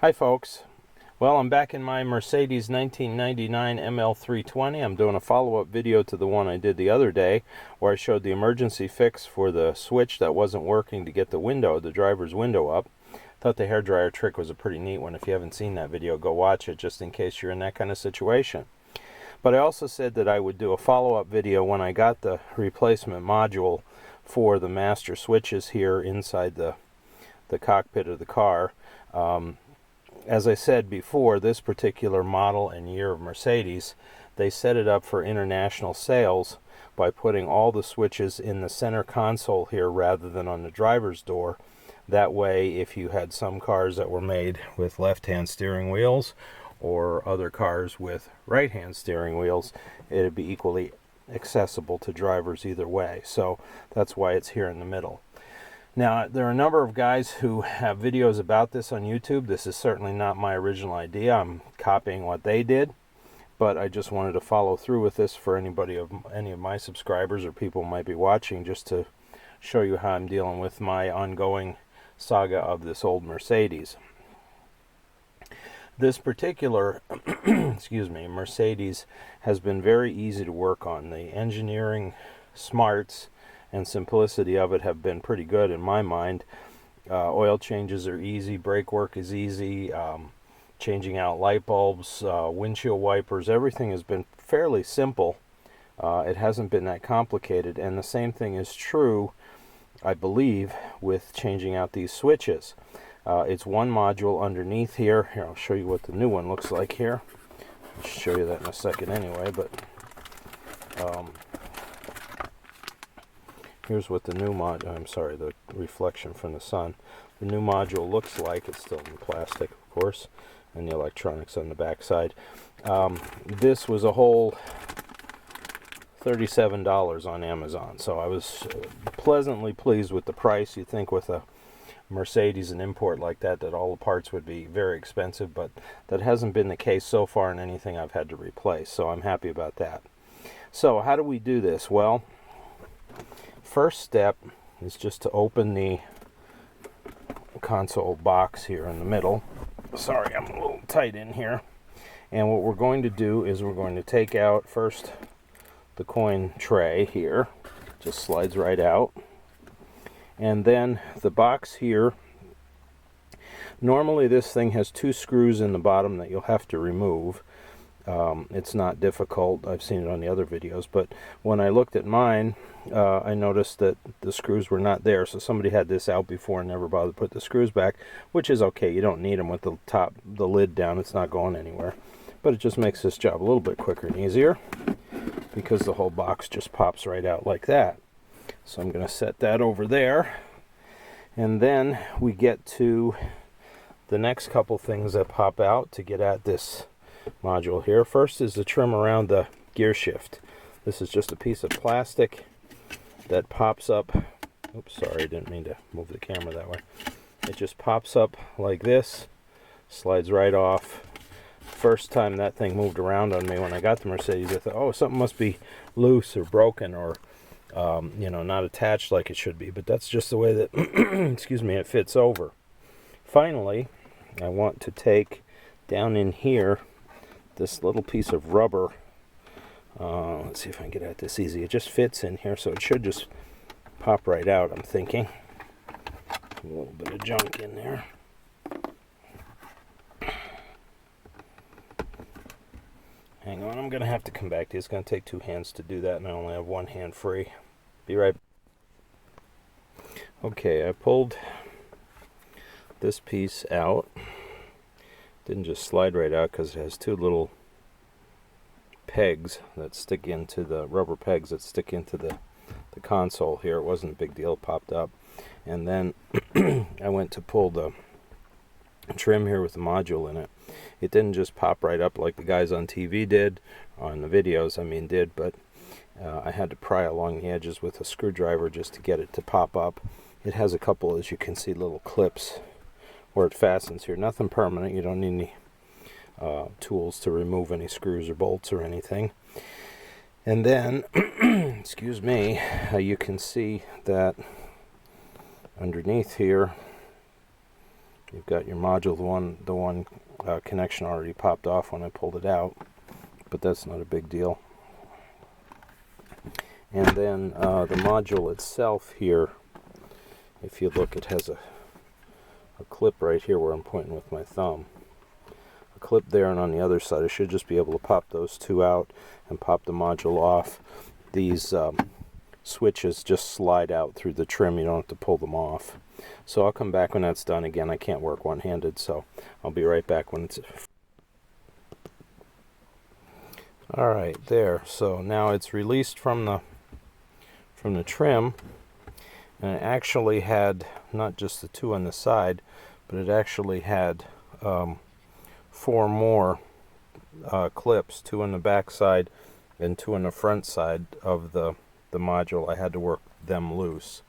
Hi folks. Well, I'm back in my Mercedes 1999 ML320. I'm doing a follow-up video to the one I did the other day where I showed the emergency fix for the switch that wasn't working to get the driver's window up. Thought the hairdryer trick was a pretty neat one. If you haven't seen that video, go watch it just in case you're in that kind of situation. But I also said that I would do a follow-up video when I got the replacement module for the master switches here inside the cockpit of the car. As I said before, this particular model and year of Mercedes, they set it up for international sales by putting all the switches in the center console here rather than on the driver's door. That way, if you had some cars that were made with left-hand steering wheels or other cars with right-hand steering wheels, it'd be equally accessible to drivers either way. So that's why it's here in the middle. Now, there are a number of guys who have videos about this on YouTube. This is certainly not my original idea. I'm copying what they did, but I just wanted to follow through with this for any of my subscribers or people who might be watching, just to show you how I'm dealing with my ongoing saga of this old Mercedes. This particular Mercedes has been very easy to work on. The engineering smarts and simplicity of it have been pretty good in my mind. Oil changes are easy, brake work is easy, changing out light bulbs, windshield wipers, everything has been fairly simple. It hasn't been that complicated, and the same thing is true, I believe, with changing out these switches. It's one module underneath here. Here, I'll show you what the new one looks like here. I'll show you that in a second anyway, but here's what the new the reflection from the sun. The new module looks like. It's still in plastic, of course, and the electronics on the back side. This was a whole $37 on Amazon, so I was pleasantly pleased with the price. You'd think with a Mercedes, an import like that all the parts would be very expensive, but that hasn't been the case so far in anything I've had to replace, so I'm happy about that. So how do we do this? Well, first step is just to open the console box here in the middle. Sorry, I'm a little tight in here. And what we're going to do is we're going to take out first the coin tray here. Just slides right out. And then the box here, normally this thing has two screws in the bottom that you'll have to remove. It's not difficult. I've seen it on the other videos, but when I looked at mine, I noticed that the screws were not there, so somebody had this out before and never bothered to put the screws back, which is okay. You don't need them with the lid down. It's not going anywhere, but it just makes this job a little bit quicker and easier because the whole box just pops right out like that. So I'm going to set that over there, and then we get to the next couple things that pop out to get at this module here. First is the trim around the gear shift. This is just a piece of plastic that pops up. Oops, sorry, I didn't mean to move the camera that way. It just pops up like this, slides right off. First time that thing moved around on me when I got the Mercedes, I thought, oh, something must be loose or broken or not attached like it should be, but that's just the way that it fits over. Finally, I want to take down in here this little piece of rubber. Let's see if I can get at this easy. It just fits in here, so it should just pop right out, I'm thinking. A little bit of junk in there. Hang on, I'm going to have to come back to it. It's going to take two hands to do that, and I only have one hand free. Be right back. Okay, I pulled this piece out. Didn't just slide right out because it has two little pegs that stick into the rubber pegs that stick into the console here. It wasn't a big deal, it popped up. And then I went to pull the trim here with the module in it. It didn't just pop right up like the guys on TV did, on the videos did, but I had to pry along the edges with a screwdriver just to get it to pop up. It has a couple, as you can see, little clips where it fastens here. Nothing permanent. You don't need any tools to remove any screws or bolts or anything. And then, excuse me, you can see that underneath here You've got your module, the one connection already popped off when I pulled it out, but that's not a big deal. And then the module itself here, if you look, it has a clip right here where I'm pointing with my thumb. A clip there, and on the other side I should just be able to pop those two out and pop the module off. These switches just slide out through the trim, you don't have to pull them off. So I'll come back when that's done. Again, I can't work one-handed, so I'll be right back when it's... Alright, there. So now it's released from the trim, and it actually had not just the two on the side, but it actually had 4 more clips, 2 on the back side and 2 on the front side of the module. I had to work them loose,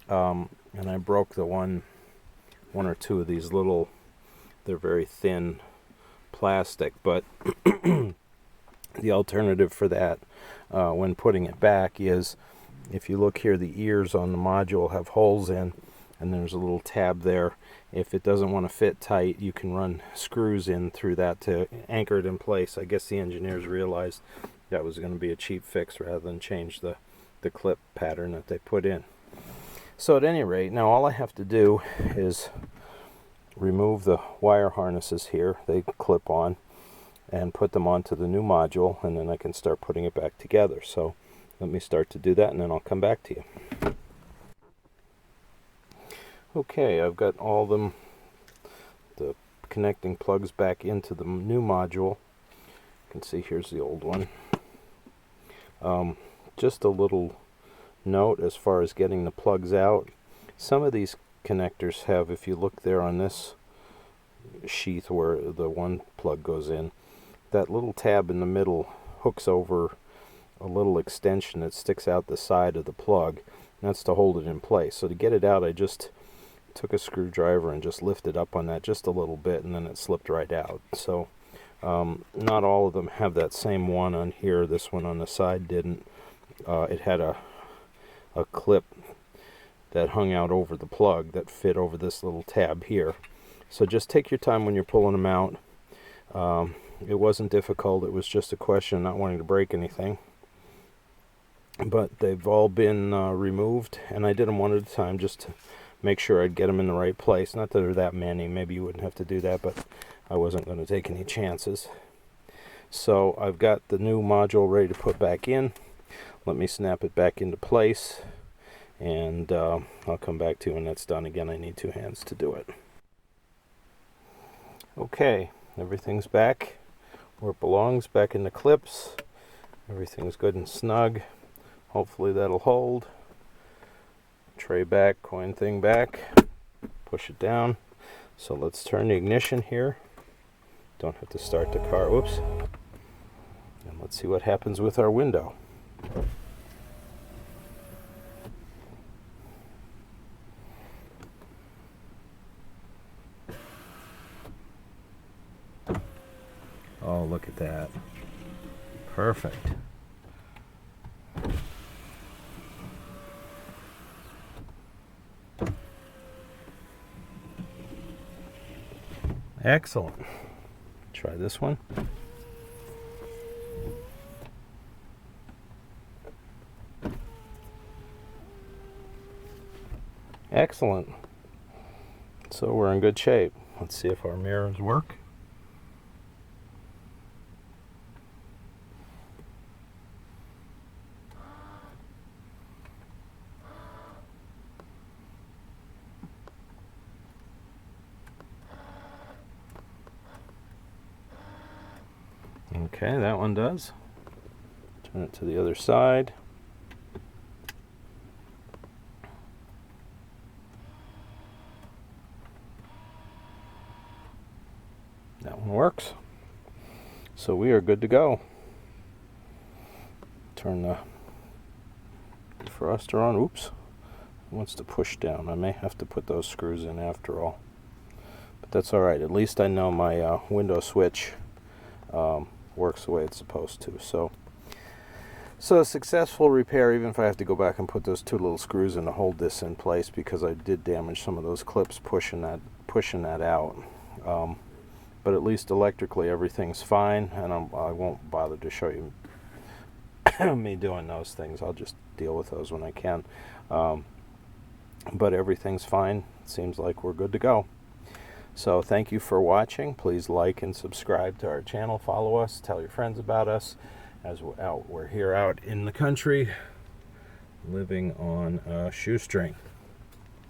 and I broke the one or two of these little, they're very thin plastic, but the alternative for that when putting it back is, if you look here, the ears on the module have holes in, and there's a little tab there. If it doesn't want to fit tight, you can run screws in through that to anchor it in place. I guess the engineers realized that was going to be a cheap fix rather than change the clip pattern that they put in. So at any rate, now all I have to do is remove the wire harnesses here. They clip on, and put them onto the new module, and then I can start putting it back together. So let me start to do that, and then I'll come back to you. Okay, I've got all the connecting plugs back into the new module. You can see here's the old one. Just a little note as far as getting the plugs out. Some of these connectors have, if you look there on this sheath where the one plug goes in, that little tab in the middle hooks over a little extension that sticks out the side of the plug, and that's to hold it in place. So to get it out, I just took a screwdriver and just lifted up on that just a little bit, and then it slipped right out. So not all of them have that same one on here. This one on the side didn't. It had a clip that hung out over the plug that fit over this little tab here. So just take your time when you're pulling them out. It wasn't difficult. It was just a question of not wanting to break anything. But they've all been removed, and I did them one at a time just to make sure I'd get them in the right place. Not that there are that many. Maybe you wouldn't have to do that, but I wasn't going to take any chances. So I've got the new module ready to put back in. Let me snap it back into place, and I'll come back to you when that's done. Again, I need 2 hands to do it. Okay, everything's back where it belongs, back in the clips. Everything's good and snug. Hopefully that'll hold. Tray back, coin thing back, push it down. So let's turn the ignition here. Don't have to start the car, whoops. And let's see what happens with our window. Oh, look at that. Perfect. Excellent. Try this one. Excellent. So we're in good shape. Let's see if our mirrors work. Okay, that one does. Turn it to the other side. That one works. So we are good to go. Turn the defroster on. Oops. It wants to push down. I may have to put those screws in after all. But that's alright. At least I know my window switch works the way it's supposed to. So a successful repair, even if I have to go back and put those 2 little screws in to hold this in place, because I did damage some of those clips pushing pushing that out. But at least electrically everything's fine, and I won't bother to show you me doing those things. I'll just deal with those when I can. But everything's fine. It seems like we're good to go. So thank you for watching. Please like and subscribe to our channel. Follow us. Tell your friends about us. As we're here out in the country, living on a shoestring.